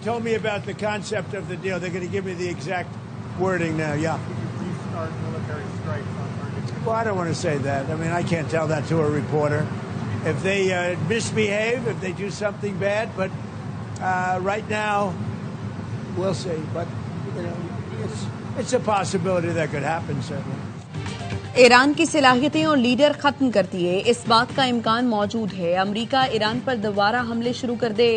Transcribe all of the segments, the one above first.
told me about the concept of the deal. They're going to give me the exact wording now. Yeah. Could you start military strikes on targets? Well, I don't want to say that. I mean, I can't tell that to a reporter. If they misbehave, if they do something bad, but right now, we'll see. But you know, it's a possibility that could happen, certainly. Iran की सलाहियतें और leader खत्म करती है, इस बात का इम्कान मौजूद है। अमेरिका ईरान पर दोबारा हमले शुरू कर दे।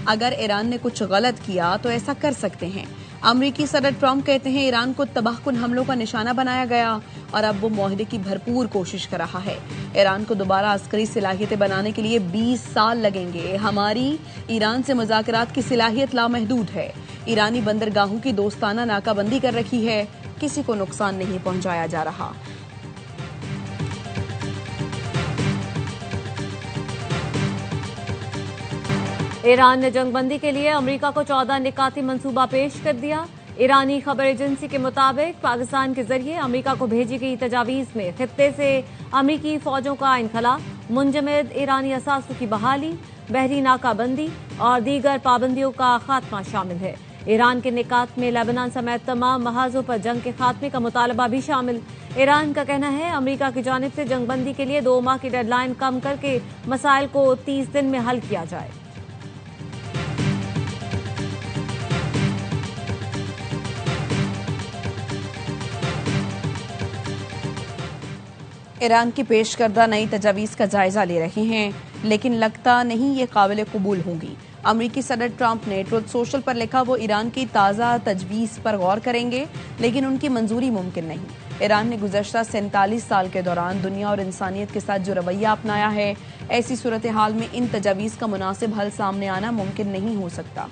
अगर ईरान ने कुछ गलत किया तो ऐसा कर सकते हैं। अमेरिकी सदर ट्रंप कहते हैं ईरान को तबाहकुन हमलों का निशाना बनाया गया और अब वो मुआहदे की भरपूर कोशिश कर रहा है। ईरान को दोबारा अस्करी सलाहियतें बनाने के लिए 20 साल लगेंगे। हमारी ईरान से मुज़ाकरात की सलाहियत लामहदूद है। ईरानी बंदरगाहों की दोस्ताना नाकाबंदी कर रखी है, किसी को नुकसान नहीं पहुंचाया जा रहा। ईरान ने जंगबंदी के लिए अमेरिका को 14 निकाती मंसूबा पेश कर दिया। ईरानी खबर एजेंसी के मुताबिक पाकिस्तान के जरिए अमेरिका को भेजी गई तजावीज में खित्ते से अमेरिकी फौजों का इनखला, मुंजमद ईरानी असासों की बहाली, बहरी नाकाबंदी और दीगर पाबंदियों का खात्मा शामिल है। ईरान के निकात में लेबनान समेत तमाम महाजों पर जंग के खात्मे का मुतालबा भी शामिल। ईरान का कहना है अमेरिका की जानिब से जंगबंदी के लिए 2 माह की डेडलाइन कम करके मसाइल को 30 दिन में हल किया जाए। ईरान की पेश करदा नई तजावीज़ का जायजा ले रहे हैं, लेकिन लगता नहीं ये काबिल कबूल होंगी। अमेरिकी सदर ट्रंप ने ट्रुथ सोशल पर लिखा वो ईरान की ताज़ा तजवीज़ पर गौर करेंगे, लेकिन उनकी मंजूरी मुमकिन नहीं। ईरान ने गुज़श्ता 47 साल के दौरान दुनिया और इंसानियत के साथ जो रवैया अपनाया है, ऐसी सूरत हाल में इन तजावीज़ का मुनासिब हल सामने आना मुमकिन नहीं हो सकता।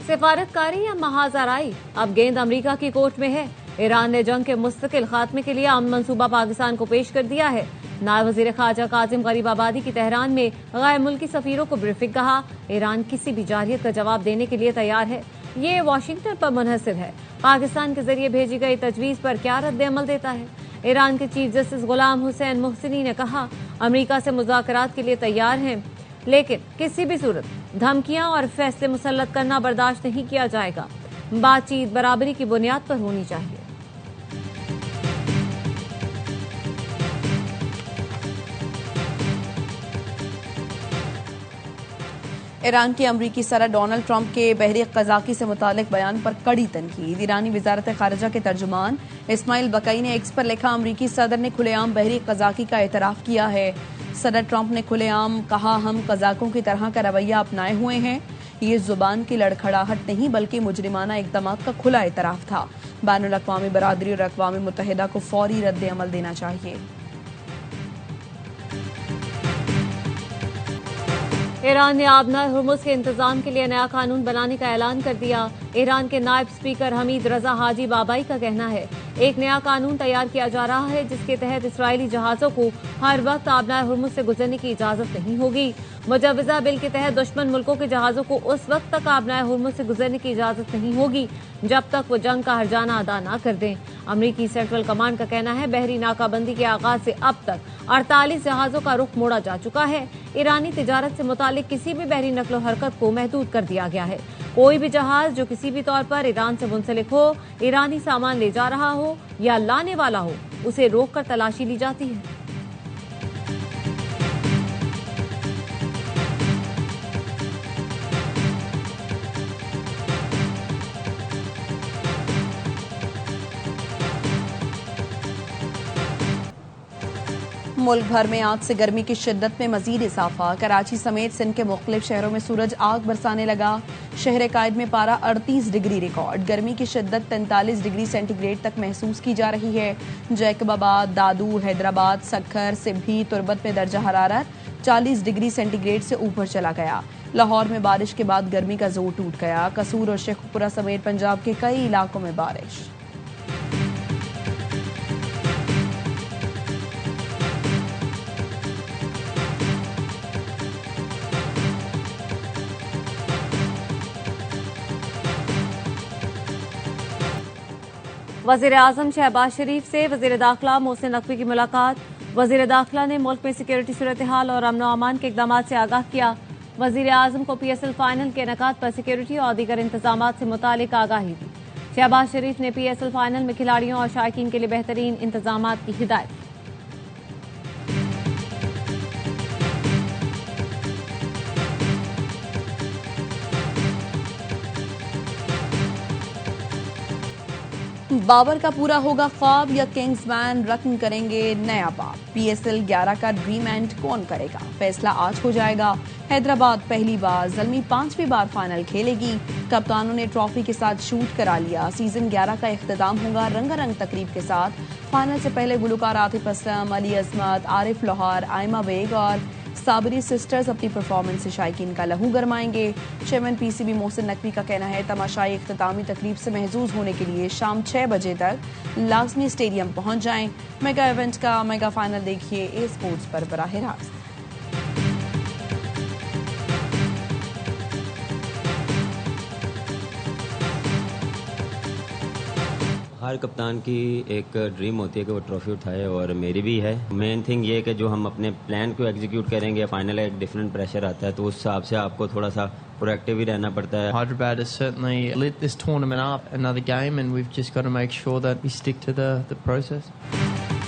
सिफारतकारी या महाजराई, अब गेंद अमेरिका की कोर्ट में है। ईरान ने जंग के मुस्तकिल खात्मे के लिए अमन मंसूबा पाकिस्तान को पेश कर दिया है। नायब वज़ीर ख़ारजा कासिम गरीबाबादी की तेहरान में गैर मुल्की सफीरों को ब्रीफिंग कहा, ईरान किसी भी जारियत का जवाब देने के लिए तैयार है। ये वाशिंगटन पर मुनहसर है। पाकिस्तान के जरिए भेजी गई तजवीज़ पर क्या रद्द-ए-अमल देता है। ईरान के चीफ जस्टिस गुलाम हुसैन मोहसिनी ने कहा, अमेरिका से मुज़ाकरात के लिए तैयार हैं, लेकिन किसी भी सूरत धमकियां और फैसले मुसल्लत करना बर्दाश्त नहीं किया जाएगा। बातचीत बराबरी की बुनियाद पर होनी चाहिए। ईरान के अमरीकी सदर डोनाल्ड ट्रंप के बहरी कज़ाकी से मुतालिक बयान पर कड़ी तनकीद। ईरानी वज़ारत ख़ारिजा के तर्जुमान इस्माइल बकई ने एक्स पर लिखा, अमरीकी सदर ने खुलेआम बहरी कज़ाकी का एतराफ़ किया है। सदर ट्रंप ने खुलेआम कहा, हम कज़ाकों की तरह का रवैया अपनाए हुए हैं। ये जुबान की लड़खड़ाहट नहीं बल्कि मुजरिमाना इक़दामात का खुला एतराफ़ था। बैनुल-अक़वामी बरादरी और अक़वाम मुत्तहिदा को फौरी रद्द-ए-अमल देना चाहिए। ईरान ने आबनार हुर्मुज़ के इंतजाम के लिए नया कानून बनाने का ऐलान कर दिया। ईरान के नायब स्पीकर हमीद रजा हाजी बाबाई का कहना है, एक नया कानून तैयार किया जा रहा है जिसके तहत इसराइली जहाजों को हर वक्त आबनार हुर्मुज़ से गुजरने की इजाजत नहीं होगी। मुजवजा बिल के तहत दुश्मन मुल्कों के जहाजों को उस वक्त तक आबनार हुर्मुज़ से गुजरने की इजाजत नहीं होगी जब तक वो जंग का हर्जाना अदा न कर दें। अमरीकी सेंट्रल कमांड का कहना है, बहरी नाकाबंदी के आगाज से अब तक 48 जहाजों का रुख मोड़ा जा चुका है। ईरानी तिजारत से मुतालिक किसी भी बहरी नकलो हरकत को महदूद कर दिया गया है। कोई भी जहाज जो किसी भी तौर पर ईरान से मुंसलिक हो, ईरानी सामान ले जा रहा हो या लाने वाला हो, उसे रोककर तलाशी ली जाती है। मुल्क भर में आज से गर्मी की शिद्दत में मजीद इजाफा। कराची समेत सिंध के मुख्तलिफ शहरों में सूरज आग बरसाने लगा। शहर कायद में पारा 38 डिग्री रिकॉर्ड। गर्मी की शिद्दत 43 डिग्री सेंटीग्रेड तक महसूस की जा रही है। जैकबाबाद, दादू, हैदराबाद, सक्खर, सिब्भी, तुरबत में दर्जा हरारत 40 डिग्री सेंटीग्रेड से ऊपर चला गया। लाहौर में बारिश के बाद गर्मी का जोर टूट गया। कसूर और शेखपुरा समेत पंजाब के कई इलाकों में बारिश। वजीर आजम शहबाज शरीफ से वजीर दाखिला मोहसिन नकवी की मुलाकात। वजीर दाखिला ने मुल्क में सिक्योरिटी सूरत हाल और अमन अमान के इकदाम से आगाह किया। वजीर आजम को PSL फाइनल के इनेकाद पर सिक्योरिटी और दीगर इंतजाम से मुतालिक आगाही दी। शहबाज शरीफ ने PSL फाइनल में खिलाड़ियों और शायकीन के लिए बेहतरीन इंतजाम की हिदायत की। बाबर का पूरा होगा ख्वाब या किंग्समैन रकम करेंगे नया बाप। PSL 11 का ड्रीम एंड कौन करेगा, फैसला आज हो जाएगा। हैदराबाद पहली बार, ज़ल्मी 5वीं बार फाइनल खेलेगी। कप्तानों ने ट्रॉफी के साथ शूट करा लिया। सीजन 11 का इख्तिताम होगा रंगारंग तकरीब के साथ। फाइनल से पहले गुलकार आतिफ असलम, अली अजमत, आरिफ लोहार, आयमा बेग और साबरी सिस्टर्स अपनी परफॉर्मेंस से शायकीन का लहू गरमाएंगे। चेयरमैन PCB मोहसिन नकवी का कहना है तमाशाई इख्तितामी तकरीब से महजूज होने के लिए शाम 6 बजे तक लाजमी स्टेडियम पहुंच जाएं। मेगा इवेंट का मेगा फाइनल देखिए ए स्पोर्ट्स पर बराह रास्त। हर कप्तान की एक ड्रीम होती है कि वो ट्रॉफी उठाए, और मेरी भी है। मेन थिंग ये है कि जो हम अपने प्लान को एग्जीक्यूट करेंगे, फाइनल एक डिफरेंट प्रेशर आता है, तो उस हिसाब से आपको थोड़ा सा प्रोएक्टिव ही रहना पड़ता है। Hyderabad has certainly lit this tournament up another game, and we've just got to make sure that we stick to the process.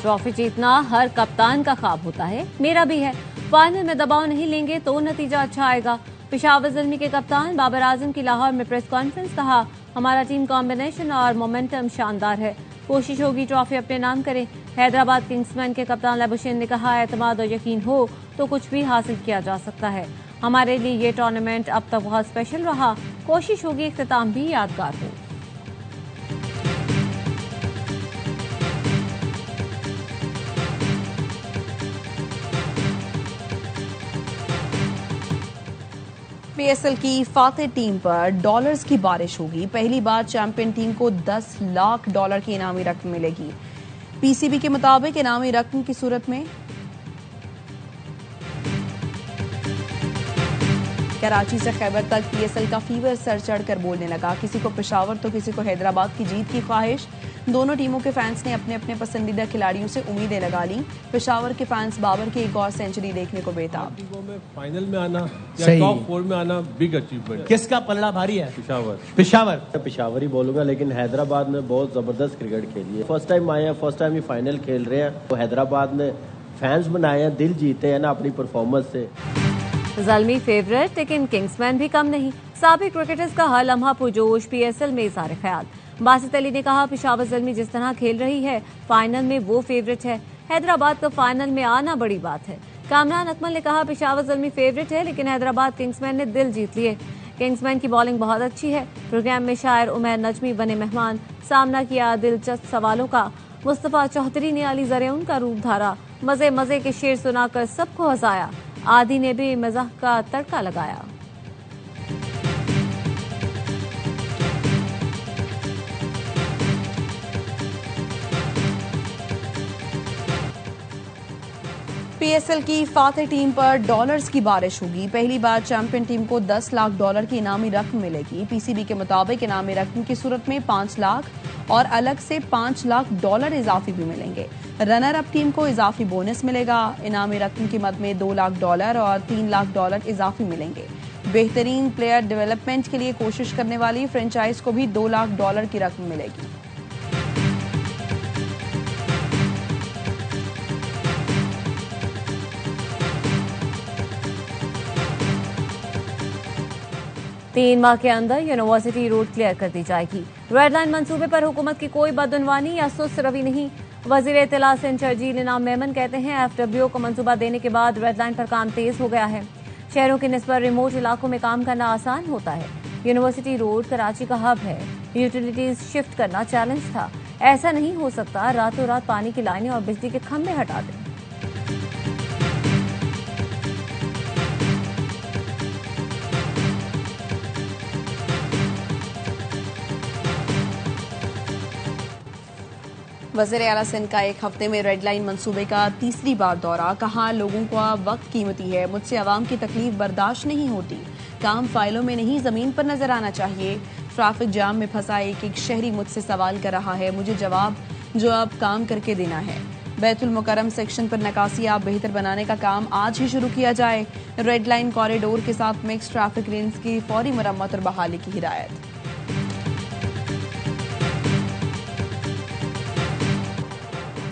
Trophy जीतना हर कप्तान का ख्वाब होता है, मेरा भी है। फाइनल में दबाव नहीं लेंगे तो नतीजा अच्छा आएगा। पेशावर ज़ल्मी के कप्तान बाबर आजम की लाहौर में प्रेस कॉन्फ्रेंस, कहा हमारा टीम कॉम्बिनेशन और मोमेंटम शानदार है, कोशिश होगी ट्रॉफी अपने नाम करें। हैदराबाद किंग्समैन के कप्तान लबुशेन ने कहा एतमाद और यकीन हो तो कुछ भी हासिल किया जा सकता है। हमारे लिए ये टूर्नामेंट अब तक बहुत स्पेशल रहा, कोशिश होगी इख्तिताम भी यादगार हो। PSL की फातेह टीम पर डॉलर्स की बारिश होगी। पहली बार चैंपियन टीम को $10 लाख की इनामी रकम मिलेगी। PCB के मुताबिक इनामी रकम की सूरत में कराची से खैबर तक PSL का फीवर सर चढ़कर बोलने लगा। किसी को पेशावर तो किसी को हैदराबाद की जीत की ख्वाहिश। दोनों टीमों के फैंस ने अपने अपने पसंदीदा खिलाड़ियों से उम्मीदें लगा ली। पेशावर के फैंस बाबर की एक और सेंचुरी देखने को बेताब। टीमों में फाइनल में आना या टॉप 4 में आना बिग अचीवमेंट। किसका पलड़ा भारी है? पेशावर ही बोलूंगा, लेकिन हैदराबाद ने बहुत जबरदस्त क्रिकेट खेली है। फर्स्ट टाइम आए हैं, फर्स्ट टाइम ही फाइनल खेल रहे हैं। तो हैदराबाद ने फैंस बनाए हैं, दिल जीते हैं ना अपनी परफॉर्मेंस से। ज़ल्मी फेवरेट, लेकिन किंग्समैन भी कम नहीं। साबिक क्रिकेटर्स का हर लम्हा पुरजोश, PSL में इज़हार ख्याल। बासित अली ने कहा पेशावर ज़ल्मी जिस तरह खेल रही है फाइनल में वो फेवरेट है। हैदराबाद का फाइनल में आना बड़ी बात है। कामरान अकमल ने कहा पेशावर ज़ल्मी फेवरेट है, लेकिन हैदराबाद किंग्समैन ने दिल जीत लिए। किंग्समैन की बॉलिंग बहुत अच्छी है। प्रोग्राम में शायर उमैर नजमी बने मेहमान। सामना किया दिलचस्प सवालों का। मुस्तफा चौधरी ने अली ज़रेउन का रूप धारा। मजे मजे के शेर सुनाकर सबको हंसाया। आदि ने भी मजाक का तड़का लगाया। PSL की फातेह टीम पर डॉलर्स की बारिश होगी। पहली बार चैंपियन टीम को $10 लाख की इनामी रकम मिलेगी। PCB के मुताबिक इनामी रकम की सूरत में $5 लाख और अलग से $5 लाख इजाफी भी मिलेंगे। रनर अप टीम को इजाफी बोनस मिलेगा। इनामी रकम की मद में $2 लाख और $3 लाख इजाफी मिलेंगे। बेहतरीन प्लेयर डेवलपमेंट के लिए कोशिश करने वाली फ्रेंचाइज को भी $2 लाख की रकम मिलेगी। तीन माह के अंदर यूनिवर्सिटी रोड क्लियर कर दी जाएगी। रेड लाइन मंसूबे पर हुकूमत की कोई बदउनवानी या सुस्त रवि नहीं। वजीर इत्तला सिंध शर्जील इनाम मेमन कहते हैं FWO को मंसूबा देने के बाद रेड लाइन पर काम तेज हो गया है। शहरों की निस्बत रिमोट इलाकों में काम करना आसान होता है। यूनिवर्सिटी रोड कराची का हब है। यूटिलिटीज शिफ्ट करना चैलेंज था। ऐसा नहीं हो सकता रातों रात पानी की लाइनें और बिजली के खंभे हटा दें। वज़ीर आला सिंध का एक हफ्ते में रेड लाइन मंसूबे का तीसरी बार दौरा। कहा लोगों का वक्त कीमती है, मुझसे आवाम की तकलीफ बर्दाश्त नहीं होती। काम फाइलों में नहीं जमीन पर नजर आना चाहिए। ट्रैफिक जाम में फंसा एक शहरी मुझसे सवाल कर रहा है, मुझे जो अब काम करके देना है। बैतुल मुकर्रम सेक्शन पर नकासियाब बेहतर बनाने का काम आज ही शुरू किया जाए। रेड लाइन कॉरिडोर के साथ मिक्स ट्रैफिक लेन्स की फौरी मरम्मत और बहाली की हिदायत।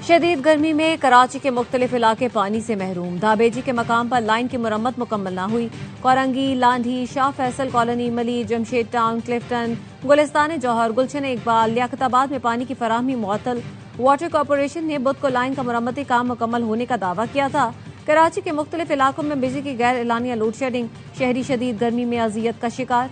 शदीद गर्मी में कराची के मुख्तलिफ इलाके पानी से महरूम। दाबेजी के मकाम पर लाइन की मुरम्मत मुकम्मल न हुई। कोरंगी, लांधी, शाह फैसल कॉलोनी, मली, जमशेद टाउन, क्लिफ्टन, गुलिस्तान जौहर, गुलशन इकबाल, लियाकताबाद में पानी की फराहमी मुअत्तल। वाटर कॉरपोरेशन ने बुध को लाइन का मुरम्मती काम मुकम्मल होने का दावा किया था। कराची के मुख्तलिफ इलाकों में बिजली की गैर एलानिया लोड शेडिंग। शहरी शदीद गर्मी में अजियत का शिकार।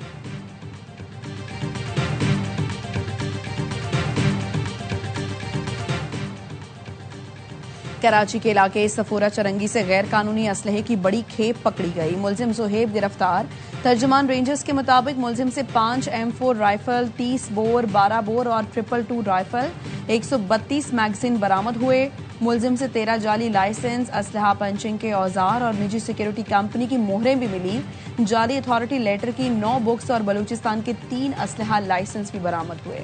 कराची के इलाके सफोरा चरंगी से गैर कानूनी असलहे की बड़ी खेप पकड़ी गई। मुलजिम जोहेब गिरफ्तार। तर्जुमान रेंजर्स के मुताबिक मुलजिम से 5 M4 राइफल, 30 बोर, 12 बोर और 222 राइफल, 132 मैगजीन बरामद हुए। मुलजिम से 13 जाली लाइसेंस, असलहा पंचिंग के औजार और निजी सिक्योरिटी कंपनी की मोहरें भी मिली। जाली अथॉरिटी लेटर की 9 बुक्स और बलूचिस्तान के 3 असलहा लाइसेंस भी बरामद हुए।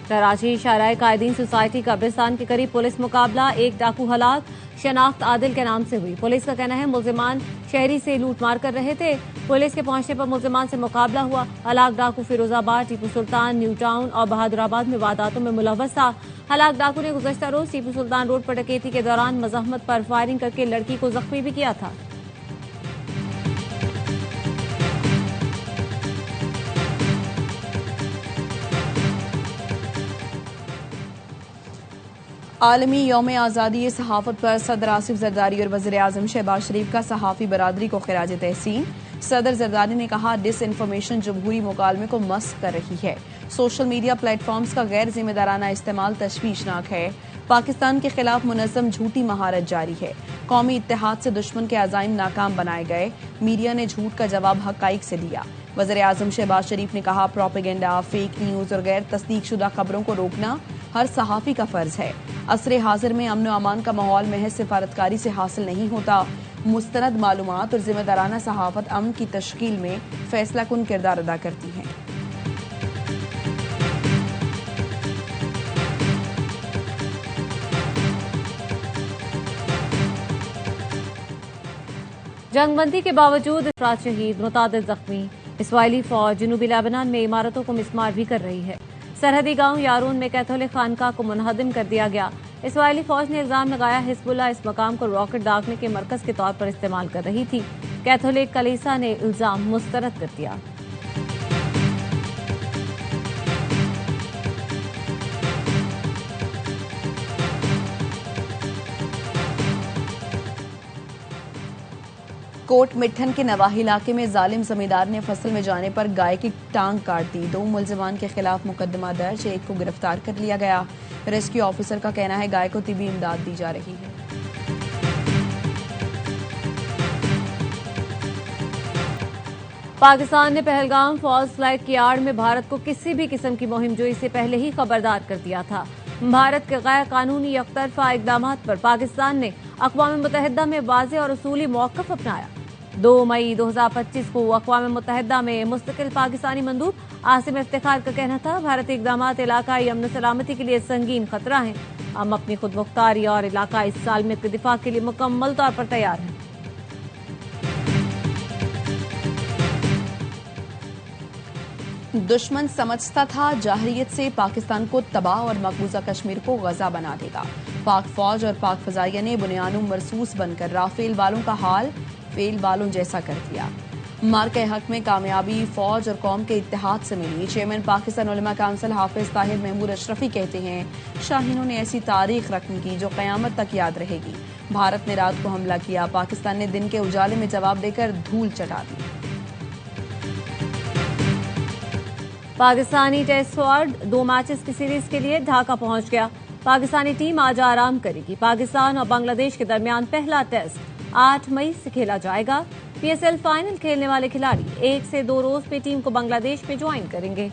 कराची शाहराह कायदीन सोसाइटी कब्रिस्तान के करीब पुलिस मुकाबला। एक डाकू हलाक। शनाख्त आदिल के नाम से हुई। पुलिस का कहना है मुलजिमान शहरी से लूटमार कर रहे थे। पुलिस के पहुंचने पर मुलजिमान से मुकाबला हुआ। हलाक डाकू फिरोजाबाद, टीपू सुल्तान, न्यू टाउन और बहादुराबाद में वारदातों में मुलव्वस था। हलाक डाकू ने गुज़श्ता रोज टीपू सुल्तान रोड पर डकैती के दौरान मज़ाहमत पर फायरिंग करके लड़की को जख्मी भी किया था। आलमी यौम आज़ादी सहाफ़त पर सदर आसिफ जरदारी और वज़ीर आज़म शहबाज शरीफ का सहाफ़ी बरादरी को खिराज तहसीन। सदर जरदारी ने कहा, डिस इन्फॉर्मेशन जमहूरी मुकालमे को मस्क कर रही है। सोशल मीडिया प्लेटफॉर्म्स का गैर जिम्मेदाराना इस्तेमाल तशवीशनाक है। पाकिस्तान के खिलाफ मुनज़्ज़म झूठी महारत जारी है। कौमी इत्तेहाद से दुश्मन के अज़ाइम नाकाम बनाए गए। मीडिया ने झूठ का जवाब हक़ाइक़ से दिया। वज़ीर आज़म शहबाज शरीफ ने कहा, प्रोपेगेंडा, फेक न्यूज़ और गैर तस्दीक शुदा खबरों को रोकना हर सहाफ़ी का फर्ज है। असरे हाजिर में अमन व अमान का माहौल महज सिफारतकारी से हासिल नहीं होता। मुस्तनद मालूमात और जिम्मेदाराना सहाफ़त अमन की तश्कील में फैसला कुन किरदार अदा करती हैं। जंगबंदी के बावजूद अफराद शहीद, मुतादिद जख्मी। इसराइली फौज जनूबी लेबनान में इमारतों को मिसमार भी कर रही है। सरहदी गांव यारून में कैथोलिक खानका को मुनहदिम कर दिया गया। इसराइली फौज ने इल्जाम लगाया हिजबुल्लाह इस मकाम को रॉकेट दागने के मरकज के तौर पर इस्तेमाल कर रही थी। कैथोलिक कलीसा ने इल्जाम मुस्तरद कर दिया। कोट मिट्ठन के नवाही इलाके में जालिम जमींदार ने फसल में जाने पर गाय की टांग काट दी। 2 मुलजिमान के खिलाफ मुकदमा दर्ज, एक को गिरफ्तार कर लिया गया। रेस्क्यू ऑफिसर का कहना है गाय को तिबी इमदाद दी जा रही है। पाकिस्तान ने पहलगाम फॉल्स फ्लैग की आड़ में भारत को किसी भी किस्म की मुहिमजोई से पहले ही खबरदार कर दिया था। भारत के गैर कानूनी एकतरफा इकदाम पर पाकिस्तान ने अक़वाम मुत्तहिदा में वाज़ेह और उसूली मौक़िफ़ अपनाया। 2 मई 2025 को अक़वाम मुत्तहिदा में मुस्तकिल पाकिस्तानी मंदूब आसिम इफ्तिखार का कहना था, भारतीय इक़दामात इलाकाई अमन सलामती के लिए संगीन खतरा है। हम अपनी खुद मुख्तारी और इलाकाई सालमियत के दिफा के लिए मुकम्मल तौर पर तैयार हैं। दुश्मन समझता था जाहरियत से पाकिस्तान को तबाह और मकबूजा कश्मीर को गजा बना देगा। पाक फौज और पाक फजाइया ने बुनियादों मरसूस बनकर राफेल वालों का हाल फेल वालों जैसा कर दिया। मार्के हक में कामयाबी फौज और कौम के इत्तेहाद से मिली। चेयरमैन पाकिस्तान उलमा काउंसिल हाफिज ताहिर महमूद अशरफी कहते हैं, शाहीनों ने ऐसी तारीख रकम की जो क़यामत तक याद रहेगी। भारत ने रात को हमला किया, पाकिस्तान ने दिन के उजाले में जवाब देकर धूल चटा दी। पाकिस्तानी टेस्ट स्क्वाड 2 मैचेस की सीरीज के लिए ढाका पहुंच गया। पाकिस्तानी टीम आज आराम करेगी। पाकिस्तान और बांग्लादेश के दरमियान पहला टेस्ट 8 मई से खेला जाएगा। PSL फाइनल खेलने वाले खिलाड़ी 1 से 2 रोज में टीम को बांग्लादेश में ज्वाइन करेंगे।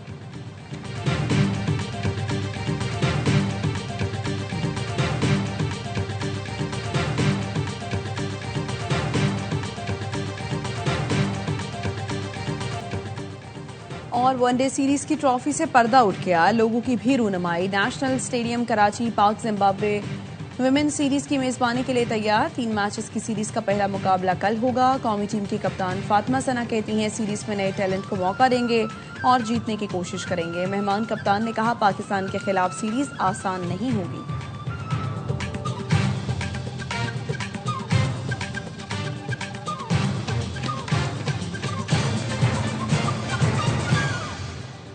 और वनडे सीरीज की ट्रॉफी से पर्दा उठ गया, लोगों की भीड़ उन्माई। नेशनल स्टेडियम कराची पाक जिम्बाब्वे विमेन सीरीज की मेजबानी के लिए तैयार। 3 मैचेस की सीरीज का पहला मुकाबला कल होगा। कौमी टीम की कप्तान फातिमा सना कहती हैं सीरीज में नए टैलेंट को मौका देंगे और जीतने की कोशिश करेंगे। मेहमान कप्तान ने कहा पाकिस्तान के खिलाफ सीरीज आसान नहीं होगी।